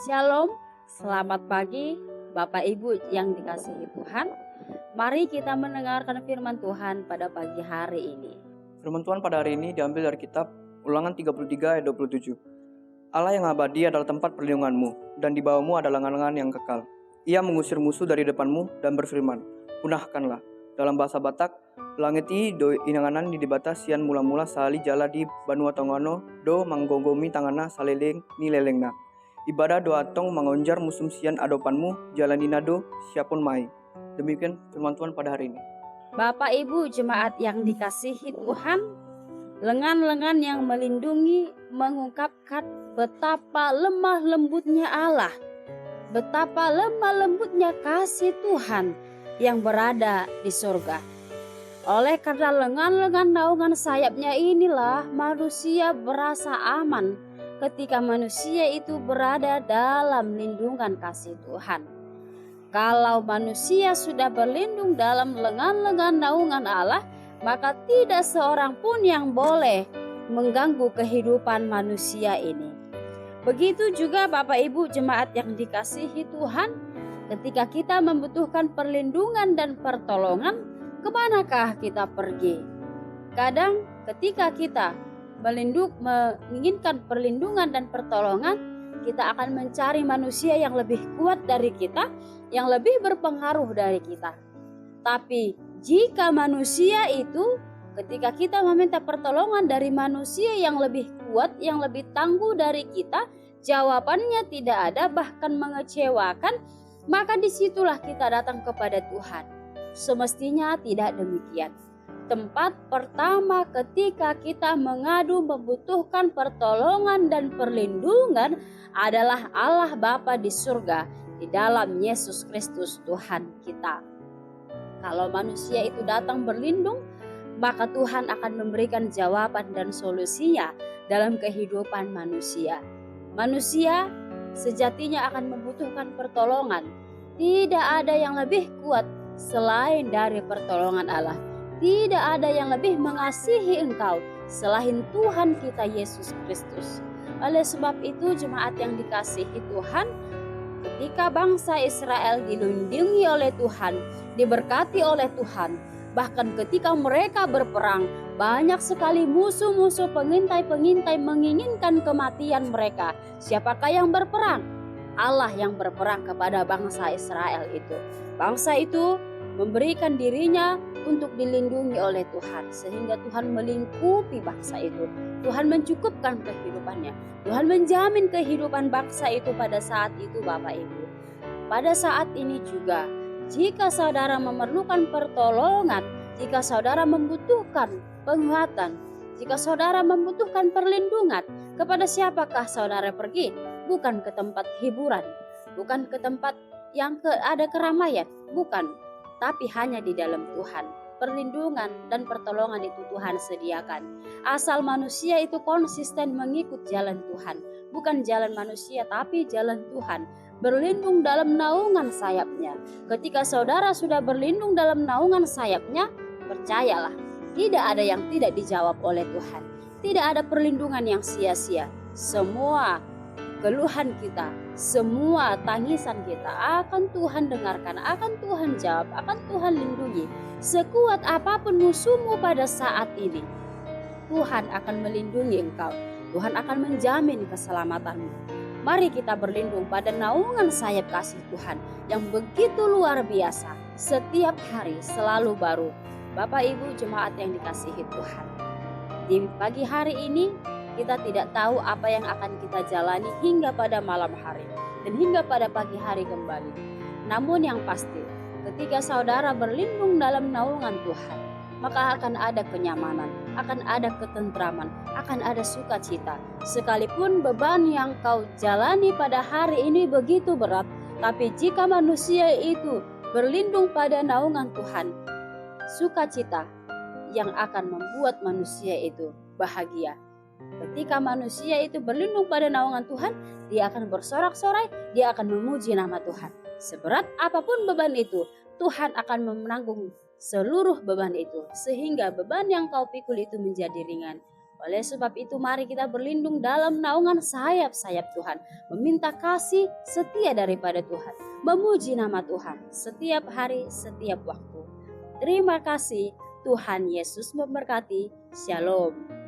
Shalom, selamat pagi Bapak Ibu yang dikasihi Tuhan. Mari kita mendengarkan firman Tuhan pada pagi hari ini. Firman Tuhan pada hari ini diambil dari kitab Ulangan 33 ayat 27. Allah yang abadi adalah tempat perlindunganmu, dan di bawahmu ada lengan-lengan yang kekal. Ia mengusir musuh dari depanmu dan berfirman, punahkanlah. Dalam bahasa Batak, langit do inanganan di batas sian mula-mula sali jala di banua tongano do manggonggomi tangana saleleng ni lelengna. Ibadah doa tong mengonjar musim sian adopanmu jalanina do siapun mai. Demikian firman Tuhan pada hari ini. Bapak Ibu jemaat yang dikasihi Tuhan, lengan-lengan yang melindungi mengungkapkan betapa lemah lembutnya Allah, betapa lemah lembutnya kasih Tuhan yang berada di surga. Oleh karena lengan-lengan naungan sayapnya inilah manusia berasa aman ketika manusia itu berada dalam lindungan kasih Tuhan. Kalau manusia sudah berlindung dalam lengan-lengan naungan Allah, maka tidak seorang pun yang boleh mengganggu kehidupan manusia ini. Begitu juga Bapak Ibu jemaat yang dikasihi Tuhan, ketika kita membutuhkan perlindungan dan pertolongan, kemanakah kita pergi? Kadang ketika kita menginginkan perlindungan dan pertolongan, kita akan mencari manusia yang lebih kuat dari kita, yang lebih berpengaruh dari kita. Tapi jika manusia itu, ketika kita meminta pertolongan dari manusia yang lebih kuat, yang lebih tangguh dari kita, jawabannya tidak ada, bahkan mengecewakan, maka disitulah kita datang kepada Tuhan. Semestinya tidak demikian. Tempat pertama ketika kita mengadu membutuhkan pertolongan dan perlindungan adalah Allah Bapa di surga di dalam Yesus Kristus Tuhan kita. Kalau manusia itu datang berlindung, maka Tuhan akan memberikan jawaban dan solusinya dalam kehidupan manusia. Manusia sejatinya akan membutuhkan pertolongan. Tidak ada yang lebih kuat selain dari pertolongan Allah. Tidak ada yang lebih mengasihi engkau selain Tuhan kita Yesus Kristus. Oleh sebab itu jemaat yang dikasihi Tuhan, ketika bangsa Israel dilindungi oleh Tuhan, diberkati oleh Tuhan, bahkan ketika mereka berperang, banyak sekali musuh-musuh pengintai-pengintai menginginkan kematian mereka. Siapakah yang berperang? Allah yang berperang kepada bangsa Israel itu. Bangsa itu memberikan dirinya untuk dilindungi oleh Tuhan, sehingga Tuhan melingkupi bangsa itu. Tuhan mencukupkan kehidupannya. Tuhan menjamin kehidupan bangsa itu pada saat itu Bapak Ibu. Pada saat ini juga, jika saudara memerlukan pertolongan, jika saudara membutuhkan penguatan, jika saudara membutuhkan perlindungan, kepada siapakah saudara pergi? Bukan ke tempat hiburan, bukan ke tempat yang ada keramaian, bukan. Tapi hanya di dalam Tuhan. Perlindungan dan pertolongan itu Tuhan sediakan. Asal manusia itu konsisten mengikut jalan Tuhan. Bukan jalan manusia tapi jalan Tuhan. Berlindung dalam naungan sayapnya. Ketika saudara sudah berlindung dalam naungan sayapnya, percayalah, tidak ada yang tidak dijawab oleh Tuhan. Tidak ada perlindungan yang sia-sia. Semua keluhan kita, semua tangisan kita akan Tuhan dengarkan, akan Tuhan jawab, akan Tuhan lindungi. Sekuat apapun musuhmu pada saat ini, Tuhan akan melindungi engkau. Tuhan akan menjamin keselamatanmu. Mari kita berlindung pada naungan sayap kasih Tuhan yang begitu luar biasa. Setiap hari selalu baru. Bapak Ibu jemaat yang dikasihi Tuhan, di pagi hari ini kita tidak tahu apa yang akan kita jalani hingga pada malam hari dan hingga pada pagi hari kembali. Namun yang pasti, ketika saudara berlindung dalam naungan Tuhan, maka akan ada kenyamanan, akan ada ketentraman, akan ada sukacita. Sekalipun beban yang kau jalani pada hari ini begitu berat, tapi jika manusia itu berlindung pada naungan Tuhan, sukacita yang akan membuat manusia itu bahagia. Ketika manusia itu berlindung pada naungan Tuhan, dia akan bersorak-sorai, dia akan memuji nama Tuhan. Seberat apapun beban itu, Tuhan akan menanggung seluruh beban itu, sehingga beban yang kau pikul itu menjadi ringan. Oleh sebab itu mari kita berlindung dalam naungan sayap-sayap Tuhan, meminta kasih setia daripada Tuhan, memuji nama Tuhan setiap hari, setiap waktu. Terima kasih, Tuhan Yesus memberkati. Shalom.